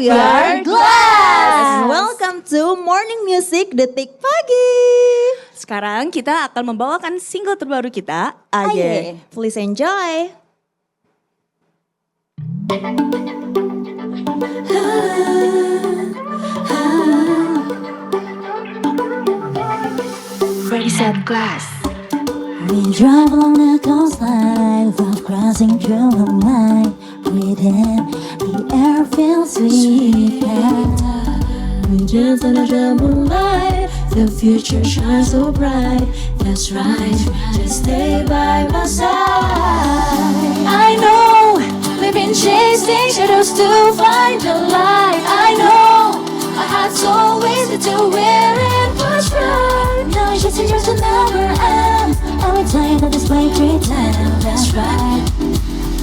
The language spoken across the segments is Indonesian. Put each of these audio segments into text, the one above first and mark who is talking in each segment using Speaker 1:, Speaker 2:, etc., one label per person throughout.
Speaker 1: we are Glass. Welcome to Morning Music Detik Pagi.
Speaker 2: Sekarang kita akan membawakan single terbaru kita,
Speaker 1: Aye. Please enjoy.
Speaker 3: Ready, set, glass.
Speaker 4: We drive along the coastline without crossing through the line. Breathe in, the air feels sweet. We dance under the moonlight. The future shines so bright. That's right, just stay by my side. I know we've been chasing shadows to find the light. I know our hearts always lead to where it was right. Now it's just a years to never end. And we play that this way pretend. That's right.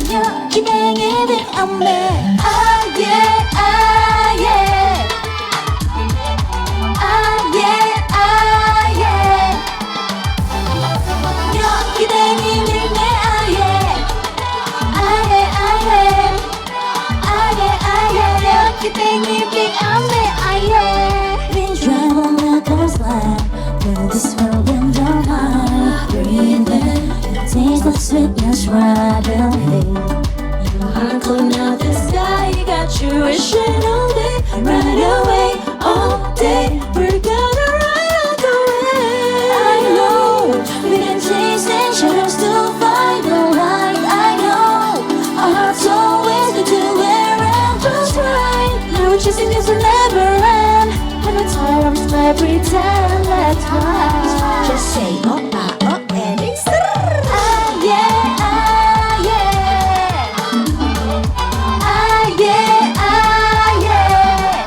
Speaker 4: Yeah, 기대해 giving a man. Ah yeah, ah yeah. Ah yeah, ah yeah. Yeah, 기대해 giving me ah yeah. Ah yeah, ah yeah. Ah yeah, ah yeah. Yeah, 기대해 giving a man ah yeah. We drive on the coastline with this world in your mind. Breathe in, taste the sweetness right away. Your heart calling out the sky, you got your wishing all day, right away, all day. We're gonna ride all the way. I know we've been chasing shadows to find the light. I know our hearts always lead to where it goes right. Now we're chasing this will never end. And we're tired of this play pretend. Let's ride. Just say oh ah oh and it's ah yeah ah yeah. Ah yeah ah yeah.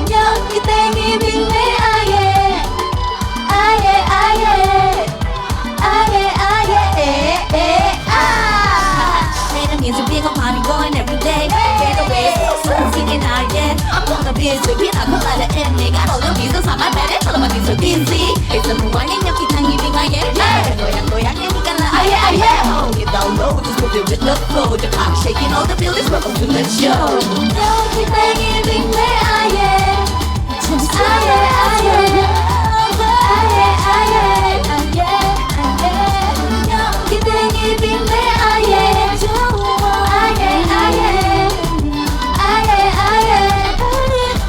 Speaker 4: Yang kita giving me ah yeah. Ah yeah ah yeah. Ah yeah ah yeah eh eh ah.
Speaker 3: Made a music being a party going every day. Get away, singing ah yeah. I'm gonna be a sweet, I'm gonna let it end. Got all the reasons on my bed, tell them I'm so busy. It's a new one and you keep giving ah yeah. Goyang and you gonna ah yeah ah yeah. Oh, you don't know, just move it with the flow. The clock shaking, all the feelings, welcome to the show.
Speaker 4: Yang kita giving me ah yeah. Just ah yeah ah yeah. Ah yeah ah yeah. Ah yeah ah yeah. Yang kita giving me ah yeah. Ah yeah ah yeah. Ah yeah ah yeah. Ah yeah.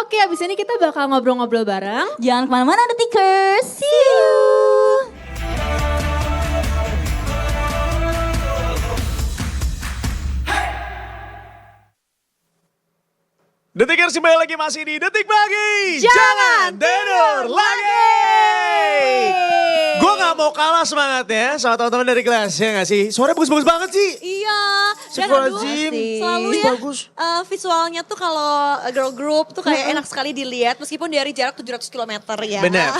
Speaker 1: Oke, abis ini kita bakal ngobrol-ngobrol bareng.
Speaker 2: Jangan kemana-mana Detikers.
Speaker 1: See you.
Speaker 5: Detikers kembali lagi masih di Detik Pagi.
Speaker 1: Jangan
Speaker 5: tidur lagi. Gue gak mau kalah semangatnya sama teman-teman dari kelas, ya gak sih? Suaranya bagus-bagus banget sih.
Speaker 1: Iya. Dan
Speaker 5: Astagfirullahaladzim.
Speaker 1: selalu
Speaker 5: Ih,
Speaker 1: ya
Speaker 5: bagus.
Speaker 1: visualnya tuh kalau girl group tuh kayak enak sekali dilihat meskipun dari jarak 700 km ya.
Speaker 5: Benar.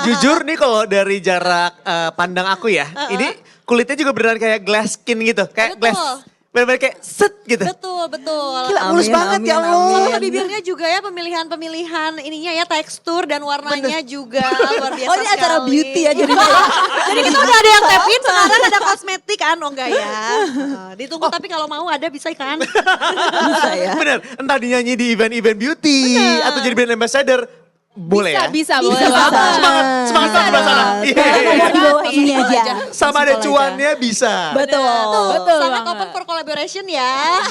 Speaker 5: Jujur nih kalau dari jarak pandang aku ya, ini kulitnya juga beneran kayak glass skin gitu. Kayak
Speaker 1: Betul.
Speaker 5: glass, bener-bener kayak set gitu.
Speaker 1: Betul, betul.
Speaker 5: Gila, mulus
Speaker 2: Amin,
Speaker 5: banget
Speaker 2: amin,
Speaker 5: ya Allah.
Speaker 1: Sama ke bibirnya juga ya pemilihan ininya ya tekstur dan warnanya juga luar biasa
Speaker 2: Oh ini acara
Speaker 1: sekali.
Speaker 2: beauty ya jadi.
Speaker 1: Jadi kita udah ada yang tap in, sekarang ada kosmetik kan, oh enggak ya. Ditunggu tapi kalau mau ada bisa kan.
Speaker 2: Bisa ya.
Speaker 5: Bener, entah dinyanyi di event-event beauty atau jadi brand ambassador. Boleh ya?
Speaker 1: Bisa
Speaker 2: Bisa
Speaker 1: banget.
Speaker 2: banget.
Speaker 5: Semangat di sebelah sana. Iya.
Speaker 2: Nomor di bawah ini aja.
Speaker 5: Sama ada cuannya bisa.
Speaker 2: Betul.
Speaker 1: Sangat open for collaboration ya.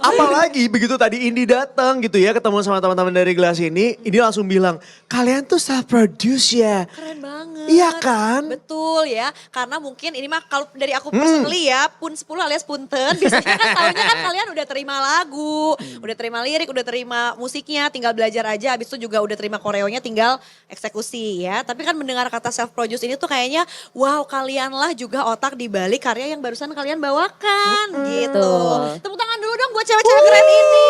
Speaker 5: Apalagi begitu tadi Indi datang gitu ya ketemu sama teman-teman dari Glass ini langsung bilang kalian tuh self produce ya.
Speaker 1: Keren banget.
Speaker 5: Iya kan?
Speaker 1: Betul ya. Karena mungkin ini mah kalau dari aku personally ya, pun 10 alias punten. Biasanya kan tahunya kan kalian udah terima lagu, udah terima lirik, udah terima musiknya, tinggal belajar aja. Habis itu juga udah terima koreonya tinggal eksekusi ya. Tapi kan mendengar kata self produce ini tuh kayaknya wow kalianlah juga otak di balik karya yang barusan kalian bawakan gitu. Tepuk tangan dulu dong buat cewek-cewek keren ini.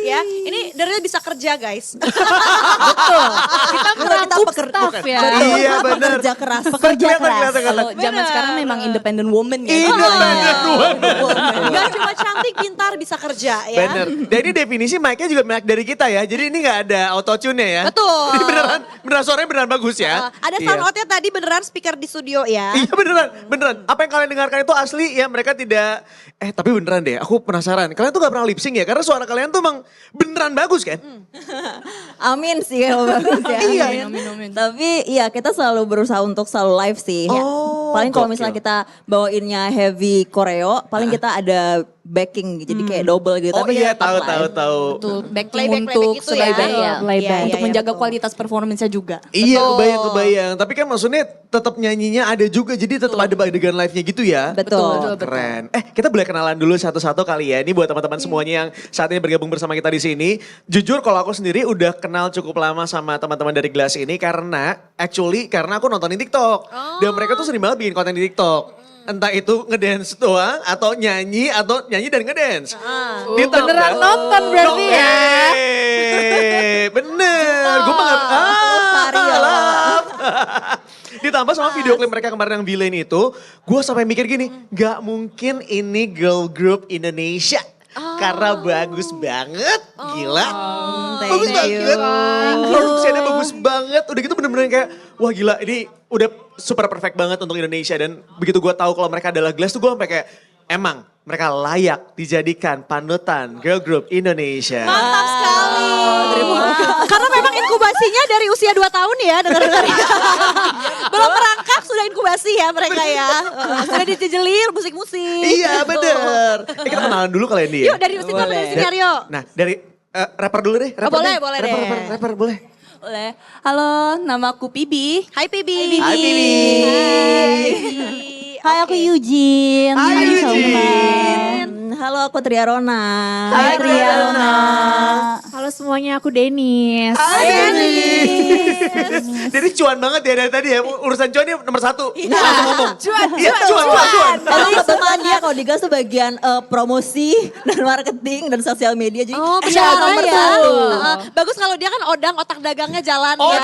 Speaker 1: Ya, ini Daryl bisa kerja guys.
Speaker 2: Betul. Kita merangkup staff ya.
Speaker 5: Iya benar.
Speaker 4: Pekerja keras.
Speaker 2: Pekerja
Speaker 5: Kelihatan,
Speaker 2: keras.
Speaker 5: kelihatan.
Speaker 2: Kalau zaman sekarang memang independent woman ya.
Speaker 5: Independent woman.
Speaker 1: Gak cuma cantik, pintar, bisa kerja ya.
Speaker 5: Bener. Dan ini definisi mic-nya juga mic dari kita ya. Jadi ini gak ada autotune-nya ya.
Speaker 1: Betul.
Speaker 5: Ini beneran suaranya beneran bagus ya.
Speaker 1: Ada sound out-nya tadi beneran speaker di studio ya.
Speaker 5: Iya beneran. Apa yang kalian dengarkan itu asli ya, mereka tidak, tapi beneran deh, aku penasaran. Kalian tuh gak pernah lip sync ya? Karena suara kalian tuh emang beneran bagus kan?
Speaker 4: Amin sih kalau bagus ya.
Speaker 5: Iya.
Speaker 2: Amin.
Speaker 4: Tapi iya kita selalu berusaha untuk selalu live sih.
Speaker 5: Oh,
Speaker 4: Paling kalau
Speaker 5: gokil.
Speaker 4: misalnya kita bawainnya heavy choreo, paling kita ada backing jadi kayak double gitu.
Speaker 5: Oh
Speaker 4: Tapi
Speaker 5: iya,
Speaker 4: ya tetap live.
Speaker 5: tahu.
Speaker 2: Betul, backing
Speaker 1: Playback
Speaker 2: untuk
Speaker 1: itu
Speaker 2: sebagai
Speaker 1: ya.
Speaker 2: playback.
Speaker 1: Iya,
Speaker 2: Untuk
Speaker 1: iya,
Speaker 2: menjaga
Speaker 1: betul.
Speaker 2: kualitas performance-nya juga.
Speaker 5: Iya,
Speaker 1: Betul.
Speaker 5: kebayang. Tapi kan maksudnya tetap nyanyinya ada juga, jadi tetap ada adegan live-nya gitu ya.
Speaker 4: Betul.
Speaker 5: Keren. Kita boleh kenalan dulu satu-satu kali ya. Ini buat teman-teman semuanya yang saat ini bergabung bersama kita di sini. Jujur kalau aku sendiri udah kenal cukup lama sama teman-teman dari Glass ini karena aku nontonin TikTok. Dan mereka tuh sering banget bikin konten di TikTok. Entah itu ngedance doang atau nyanyi dan ngedance.
Speaker 2: beneran nonton berarti ya.
Speaker 5: Bener. Gue banget. Love. Ditambah sama video klip mereka kemarin yang Villain itu, gue sampai mikir gini, gak mungkin ini girl group Indonesia. Karena bagus banget, gila. Bagus banget. Produksinya bagus banget. Udah gitu bener-bener kayak, wah gila ini udah super perfect banget untuk Indonesia. Dan begitu gue tahu kalau mereka adalah Glass tuh gue sampai kayak, emang mereka layak dijadikan panutan girl group Indonesia.
Speaker 1: Mantap sekali. Karena memang inkubasinya dari usia 2 tahun ya, dengar-dengar. Belum merangkak sudah inkubasi ya mereka ya. Sudah dijejelir musik-musik.
Speaker 5: Iya bener. Kita kenalan dulu kalian dia.
Speaker 1: Yuk dari musik dari sini Aryo.
Speaker 5: Nah dari rapper dulu deh. Rapper
Speaker 1: boleh,
Speaker 5: deh.
Speaker 1: boleh
Speaker 5: rapper,
Speaker 1: deh.
Speaker 5: Rapper boleh.
Speaker 2: Boleh. Halo, nama aku Pibi.
Speaker 1: Hai Pibi.
Speaker 5: Hai Pibi.
Speaker 4: Hai aku Eugene.
Speaker 5: Hai Eugene.
Speaker 4: Halo aku Triarona.
Speaker 5: Hai Triarona.
Speaker 6: Halo semuanya, aku Denis.
Speaker 5: Hai Denis. Jadi cuan banget ya dari tadi ya. Urusan cuan ini nomor 1. Langsung ngomong. Cuan.
Speaker 4: Emang kebetulan dia kalau di Gas tuh bagian promosi dan marketing dan sosial media. Jadi
Speaker 1: Oh
Speaker 4: dia
Speaker 1: benar
Speaker 4: nomor
Speaker 1: ya.
Speaker 4: satu.
Speaker 1: Bagus kalau dia kan odang otak dagangnya jalan
Speaker 5: Oh,
Speaker 1: ya.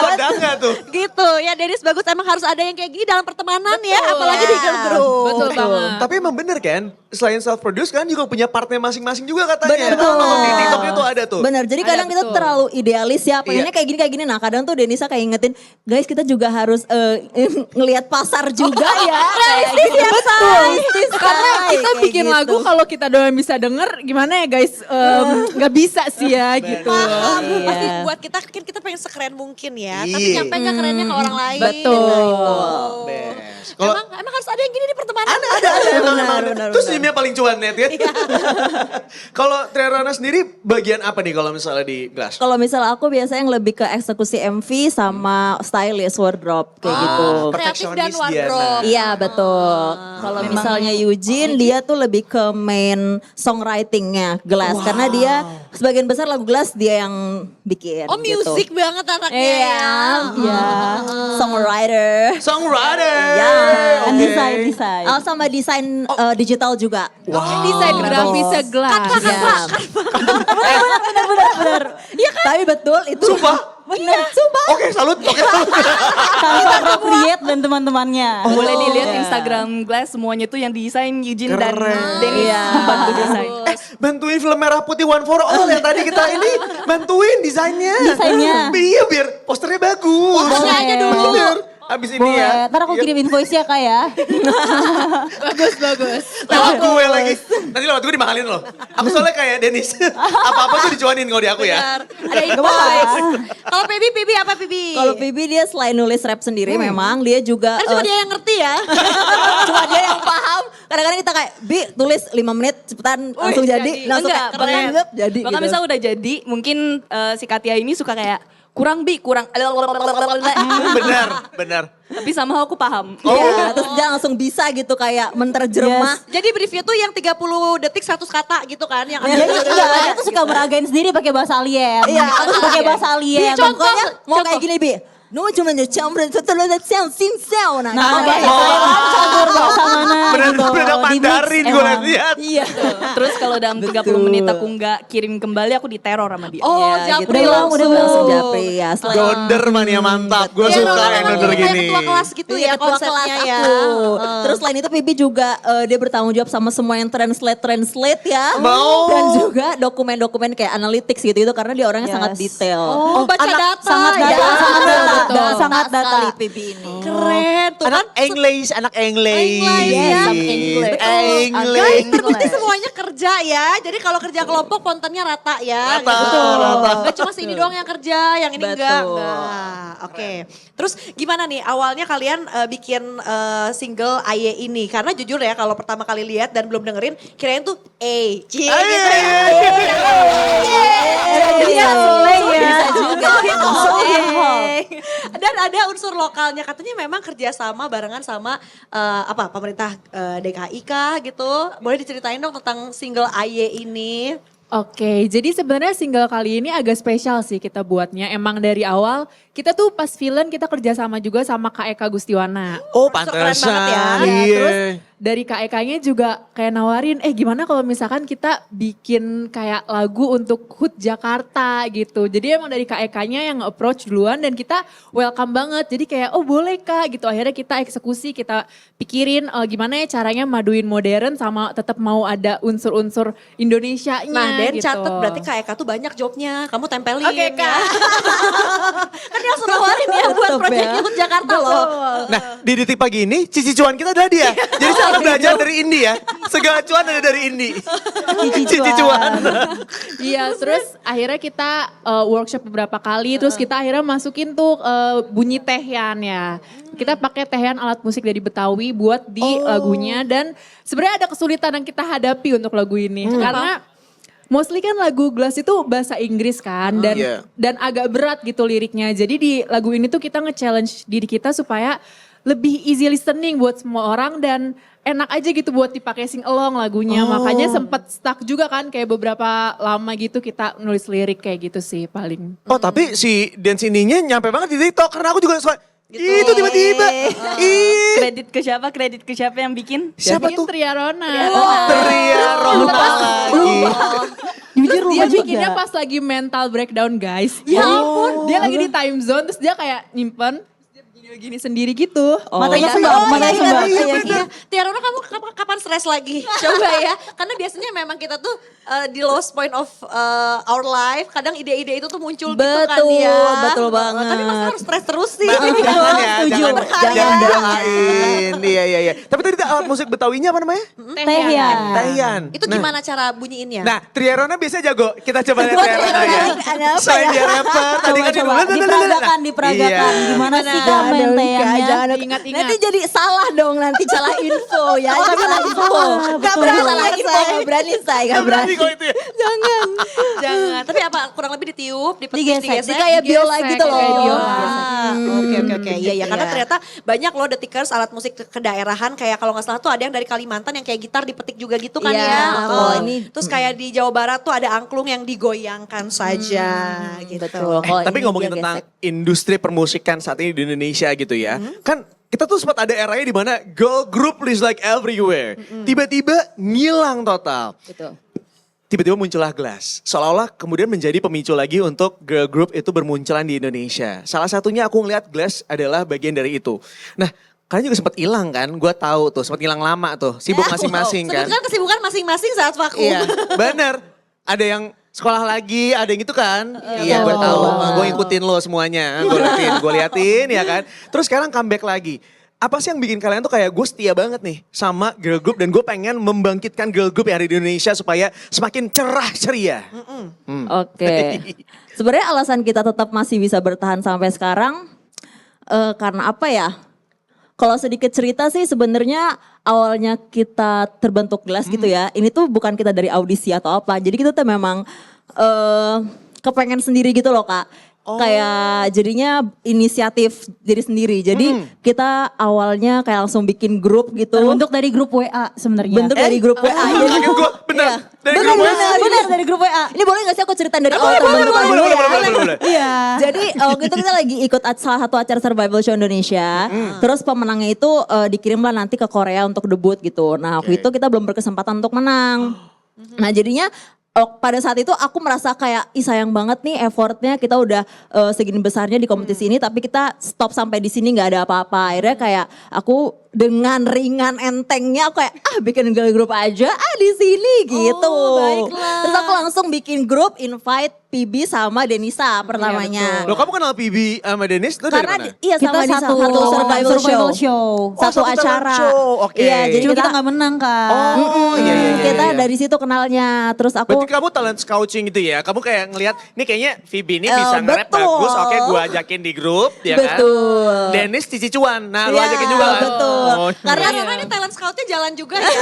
Speaker 5: Udah enggak tuh.
Speaker 1: Gitu ya Denis bagus emang harus ada yang kayak gini dalam pertemanan ya. Apalagi di girl group.
Speaker 2: Betul banget.
Speaker 5: Tapi emang bener kan, selain self-produce kan juga punya partnya masing-masing juga katanya.
Speaker 4: Bener banget.
Speaker 5: Di TikToknya tuh ada tuh.
Speaker 4: Bener, jadi kadang kita
Speaker 2: betul.
Speaker 4: terlalu idealis ya, pengennya
Speaker 5: Iya.
Speaker 4: kayak gini. Nah kadang tuh Denisa kayak ingetin, guys kita juga harus ngelihat pasar juga ya. Realistis ya, realistis.
Speaker 6: Karena kita
Speaker 4: Kayak
Speaker 6: bikin
Speaker 4: gitu.
Speaker 6: lagu kalau kita doang bisa denger, gimana ya guys? Gak bisa sih ya gitu.
Speaker 1: Paham,
Speaker 4: Iya.
Speaker 1: pasti buat kita kan kita pengen sekeren mungkin ya. Tapi
Speaker 5: Iya.
Speaker 1: nyampe gak kerennya ke orang lain.
Speaker 6: Betul.
Speaker 1: Nah, itu.
Speaker 5: Best. Kalau
Speaker 1: Emang harus ada yang gini di pertemanan.
Speaker 5: ada emang ada.
Speaker 4: benar,
Speaker 5: Terus
Speaker 4: benar.
Speaker 5: senyumnya paling cuan net kan. Kalau Triarona sendiri bagian apa nih kalau misalnya di Glass?
Speaker 4: Kalau misalnya aku biasanya yang lebih ke eksekusi MV sama stylist wardrobe kayak gitu.
Speaker 1: Kreatif dan
Speaker 5: Perfeksionis dia,
Speaker 1: wardrobe.
Speaker 5: nah.
Speaker 4: Iya betul. Kalau misalnya Eugene dia tuh lebih ke main songwritingnya Glass karena dia sebagian besar lagu Glass dia yang bikin.
Speaker 1: Oh
Speaker 4: gitu.
Speaker 1: musik banget anaknya
Speaker 4: Iya,
Speaker 1: ya.
Speaker 4: iya. Songwriter.
Speaker 5: Songwriter.
Speaker 4: Ya,
Speaker 5: Oke.
Speaker 4: desain. Oh, sama desain digital juga.
Speaker 6: Desain grafisnya Glass.
Speaker 4: Iya. Bener. Iya kan? Tapi betul itu.
Speaker 5: Sumpah?
Speaker 4: Bener, sumpah.
Speaker 5: Oke, salut. Oke, salut.
Speaker 4: Tanpa Create dan teman-temannya.
Speaker 2: Boleh dilihat
Speaker 4: Iya.
Speaker 2: Instagram Glass semuanya tuh yang desain Eugene dan
Speaker 5: Keren.
Speaker 2: Dennis
Speaker 4: Iya.
Speaker 2: bantu desain.
Speaker 5: Bantuin film Merah Putih One for All yang tadi kita ini bantuin desainnya.
Speaker 4: Desainnya.
Speaker 5: Iya biar posternya bagus.
Speaker 1: Posternya aja dulu.
Speaker 5: Bener. Abis ini
Speaker 4: Boleh,
Speaker 5: ya.
Speaker 4: ntar aku
Speaker 5: Iya.
Speaker 4: kirim invoice ya kak ya.
Speaker 6: Bagus.
Speaker 5: Lewat gue lagi. Nanti lewat gue dimahalin loh. Aku soalnya kayak Denis. Apa-apa tuh dicuanin kalau di aku ya.
Speaker 1: Benar. Ada invoice. Kalau Pibi apa Pibi?
Speaker 4: Kalau Pibi dia selain nulis rap sendiri memang dia juga
Speaker 1: Kan cuma dia yang ngerti ya.
Speaker 4: cuma dia yang paham. Kadang-kadang kita kayak Bi tulis 5 menit cepetan langsung jadi. Langsung
Speaker 2: Enggak,
Speaker 4: kayak bahkan
Speaker 2: keren.
Speaker 4: jadi
Speaker 2: Bahkan
Speaker 4: gitu.
Speaker 2: misalnya udah jadi, mungkin si Katia ini suka kayak kurang
Speaker 5: Benar.
Speaker 2: tapi sama aku paham.
Speaker 4: Iya, terus dia langsung bisa gitu kayak menerjemah.
Speaker 1: Jadi briefnya tuh yang 30 detik 100 kata gitu kan. Yang
Speaker 4: Dia juga dia tuh suka meragain sendiri pakai bahasa alien. Iya, aku suka pakai bahasa alien.
Speaker 1: Bi, contoh,
Speaker 4: Pokoknya mau
Speaker 1: contoh.
Speaker 4: kayak gini Bi. No cuma campur setelah siang sing siang nah.
Speaker 2: campur bahasa mana gitu.
Speaker 5: Bener-bener
Speaker 2: Di mix
Speaker 5: Mandarin gue
Speaker 2: emang.
Speaker 5: lihat.
Speaker 4: Iya.
Speaker 2: Terus kalau dalam 30 menit aku nggak kirim kembali, aku diteror sama dia.
Speaker 1: Oh,
Speaker 4: Iya,
Speaker 1: japri
Speaker 4: gitu.
Speaker 1: langsung.
Speaker 4: Udah langsung japri ya.
Speaker 5: Donder mania mantap. Gue
Speaker 1: Iya,
Speaker 5: suka
Speaker 1: Nona
Speaker 5: yang
Speaker 1: memang
Speaker 5: donder
Speaker 1: kayak
Speaker 5: gini.
Speaker 1: ketua kelas gitu ya
Speaker 4: ketua
Speaker 1: konsepnya
Speaker 4: kelas
Speaker 1: ya.
Speaker 4: aku. Terus selain itu Pibi juga dia bertanggung jawab sama semua yang translate ya.
Speaker 5: Mau.
Speaker 4: Dan juga dokumen-dokumen kayak analytics gitu karena dia orangnya sangat detail.
Speaker 1: Oh, baca data.
Speaker 4: Sangat
Speaker 1: ya.
Speaker 4: data, sangat data,
Speaker 1: Betul.
Speaker 4: sangat data sekali Pibi ini.
Speaker 1: Keren tuh kan.
Speaker 5: Anak English.
Speaker 1: Yes,
Speaker 4: English.
Speaker 1: Guys, terbukti semuanya kerja ya. Jadi kalau kerja kelompok pontennya rata ya.
Speaker 5: Rata,
Speaker 1: gitu.
Speaker 5: rata.
Speaker 1: Gak cuma si ini doang yang kerja, yang ini
Speaker 4: Betul.
Speaker 1: enggak. Oke. Terus gimana nih awalnya kalian bikin single Aye ini? Karena jujur ya kalau pertama kali lihat dan belum dengerin, kirain tuh cie gitu ya.
Speaker 4: Bisa slay ya.
Speaker 1: Bisa juga.
Speaker 4: So hip hop.
Speaker 1: Dan ada unsur lokalnya, katanya memang kerjasama barengan sama pemerintah DKI kah gitu. Boleh diceritain dong tentang single Aye ini?
Speaker 6: Oke, jadi sebenarnya single kali ini agak spesial sih kita buatnya. Emang dari awal kita tuh pas villain kita kerjasama juga sama Kak Eka Gustiwana.
Speaker 5: Oh
Speaker 1: Keren
Speaker 5: pantesan.
Speaker 1: banget ya.
Speaker 5: Iya.
Speaker 6: Terus dari Kak Eka-nya juga kayak nawarin, gimana kalau misalkan kita bikin kayak lagu untuk HUT Jakarta gitu. Jadi emang dari Kak Eka-nya yang approach duluan dan kita welcome banget. Jadi kayak oh boleh Kak gitu. Akhirnya kita eksekusi, kita pikirin gimana ya caranya maduin modern sama tetap mau ada unsur-unsur Indonesianya
Speaker 1: Nah, Den
Speaker 6: gitu.
Speaker 1: catet berarti Kak Eka tuh banyak jobnya. Kamu tempelin
Speaker 6: Oke,
Speaker 1: ya.
Speaker 6: Kak.
Speaker 1: Kan dia langsung nawarin ya buat
Speaker 4: Tetep
Speaker 1: proyek
Speaker 4: ya.
Speaker 1: HUT Jakarta loh.
Speaker 5: Nah di detik pagi ini cici cuan kita adalah dia. Jadi saya belajar dari Indi ya. Segala cuan ada dari Indi. Cici cuan.
Speaker 6: Iya, terus akhirnya kita workshop beberapa kali, terus kita akhirnya masukin tuh bunyi tehian ya. Kita pakai tehian alat musik dari Betawi buat di lagunya dan sebenarnya ada kesulitan yang kita hadapi untuk lagu ini karena mostly kan lagu Glass itu bahasa Inggris kan dan
Speaker 5: Iya.
Speaker 6: dan agak berat gitu liriknya. Jadi di lagu ini tuh kita nge-challenge diri kita supaya lebih easy listening buat semua orang dan enak aja gitu buat dipakai sing along lagunya. Makanya sempet stuck juga kan kayak beberapa lama gitu kita nulis lirik kayak gitu sih paling.
Speaker 5: Oh tapi si dance ininya nyampe banget di TikTok karena aku juga suka. Itu tiba-tiba. Ih.
Speaker 2: Kredit ke siapa yang bikin?
Speaker 5: Siapa
Speaker 6: Bikin
Speaker 5: tuh?
Speaker 6: Tria Rona.
Speaker 5: Tria Rona lagi.
Speaker 2: Jujur
Speaker 6: Dia
Speaker 2: lupa
Speaker 6: bikinnya
Speaker 2: juga.
Speaker 6: pas lagi mental breakdown guys.
Speaker 1: Ya
Speaker 6: Jadi,
Speaker 1: ampun.
Speaker 6: Dia lagi di time zone terus dia kayak nyimpen. Terus dia begini sendiri gitu.
Speaker 2: Matanya
Speaker 1: Iya,
Speaker 2: sembab,
Speaker 1: iya,
Speaker 2: matanya
Speaker 1: iya,
Speaker 2: sembab.
Speaker 1: iya. Tiara, kamu kapan stres lagi? Coba ya. Karena biasanya memang kita tuh di lowest point of our life, kadang ide-ide itu tuh muncul gitu kan ya.
Speaker 4: Betul banget.
Speaker 1: Tapi masa harus stres terus sih?
Speaker 5: Jangan ya,
Speaker 4: Setuju.
Speaker 5: jangan doain. Iya. Tapi tadi alat musik Betawinya apa namanya?
Speaker 2: Tehian.
Speaker 5: Tahian.
Speaker 1: Itu gimana cara bunyiinnya?
Speaker 5: Nah, Tria Rona biasanya jago. Kita coba lihat Tria Rona ya.
Speaker 4: Ada apa
Speaker 5: Selain
Speaker 4: ya?
Speaker 5: dia rapper, tadi kan dia
Speaker 4: Diperagakan.
Speaker 5: Iya.
Speaker 4: Gimana sih
Speaker 1: Gimana?
Speaker 4: menteannya?
Speaker 6: Ingat-ingat.
Speaker 4: Nanti jadi salah dong, nanti salah info ya. Jangan salah info. Gak berani salah info, gak berani saya, gak berani.
Speaker 5: kalau itu ya.
Speaker 1: Jangan. Tapi apa kurang lebih ditiup, dipetik,
Speaker 4: Digesek, kayak biola
Speaker 6: digesek,
Speaker 4: gitu loh.
Speaker 6: kayak biola.
Speaker 1: Oke. Iya, karena
Speaker 4: Iya.
Speaker 1: ternyata banyak loh detikers alat musik kedaerahan kayak kalau nggak salah tuh ada yang dari Kalimantan yang kayak gitar dipetik juga gitu kan
Speaker 4: Iya,
Speaker 1: ya.
Speaker 4: betul. Ini-
Speaker 1: Terus kayak di Jawa Barat tuh ada angklung yang digoyangkan saja gitu.
Speaker 4: Betul. Kalau
Speaker 5: Tapi
Speaker 4: ini
Speaker 5: ngomongin
Speaker 4: dia
Speaker 5: tentang
Speaker 4: gesek.
Speaker 5: industri permusikan saat ini di Indonesia gitu ya. Kan kita tuh sempat ada eranya di mana girl group is like everywhere. Tiba-tiba ngilang total.
Speaker 4: Betul.
Speaker 5: Tiba-tiba muncullah Glass. Seolah-olah kemudian menjadi pemicu lagi untuk girl group itu bermunculan di Indonesia. Salah satunya aku ngeliat Glass adalah bagian dari itu. Nah, kalian juga sempat hilang kan? Gue tahu tuh, sempat hilang lama tuh. Sibuk masing-masing kan?
Speaker 1: Sebutkan kesibukan masing-masing saat vakum.
Speaker 5: Iya, bener. Ada yang sekolah lagi, ada yang gitu kan? Iya, gue
Speaker 4: betul.
Speaker 5: tahu. Gue ikutin lo semuanya. Gue liatin ya kan. Terus sekarang comeback lagi. Apa sih yang bikin kalian tuh kayak gue setia banget nih sama girl group dan gue pengen membangkitkan girl group yang ada di Indonesia supaya semakin cerah ceria.
Speaker 4: Oke. Sebenarnya alasan kita tetap masih bisa bertahan sampai sekarang karena apa ya? Kalau sedikit cerita sih sebenarnya awalnya kita terbentuk Glass gitu ya. Ini tuh bukan kita dari audisi atau apa. Jadi kita tuh memang kepengen sendiri gitu loh Kak.
Speaker 7: Kayak jadinya inisiatif diri sendiri. Jadi kita awalnya kayak langsung bikin grup gitu.
Speaker 2: Terbentuk dari grup WA sebenarnya.
Speaker 7: Bentuk dari grup WA. Jadi
Speaker 5: Kaget gue, bener.
Speaker 7: Iya.
Speaker 5: Dari
Speaker 7: Bener,
Speaker 5: grup WA.
Speaker 7: bener dari grup WA. Ini boleh gak sih aku ceritain dari awal terbentuknya dulu ya?
Speaker 5: Boleh.
Speaker 7: Iya. Jadi waktu itu kita lagi ikut salah satu acara survival show Indonesia. Terus pemenangnya itu dikirimlah nanti ke Korea untuk debut gitu. Nah waktu itu kita belum berkesempatan untuk menang. Nah jadinya pada saat itu aku merasa kayak sayang banget nih effortnya kita udah segini besarnya di kompetisi ini tapi kita stop sampai di sini nggak ada apa-apa. Akhirnya kayak aku dengan ringan entengnya aku kayak bikin girl group aja di sini gitu.
Speaker 1: Baiklah.
Speaker 7: Terus aku langsung bikin grup invite PB sama Denisa pertamanya.
Speaker 5: Loh kamu kenal PB sama Dennis itu dari
Speaker 7: Karena
Speaker 5: mana?
Speaker 7: iya
Speaker 2: Kita
Speaker 7: sama di
Speaker 2: satu
Speaker 7: survival show.
Speaker 5: satu
Speaker 7: Satu
Speaker 5: talent
Speaker 7: acara.
Speaker 5: show, oke.
Speaker 7: Iya, jadi
Speaker 2: Cuma
Speaker 7: kita
Speaker 2: kita nggak menang kan.
Speaker 5: Oh iya.
Speaker 7: kita dari situ kenalnya. Terus aku
Speaker 5: Berarti kamu talent scouting gitu ya? Kamu kayak ngelihat, nih kayaknya Phoebe ini bisa nge-rap
Speaker 7: betul.
Speaker 5: bagus, oke gue ajakin di grup, ya kan?
Speaker 7: Betul.
Speaker 5: Dennis Cici Cuan, nah lu
Speaker 7: Iya,
Speaker 5: ajakin juga kan?
Speaker 7: betul.
Speaker 5: Oh,
Speaker 1: Karena ini talent scoutnya jalan juga ya.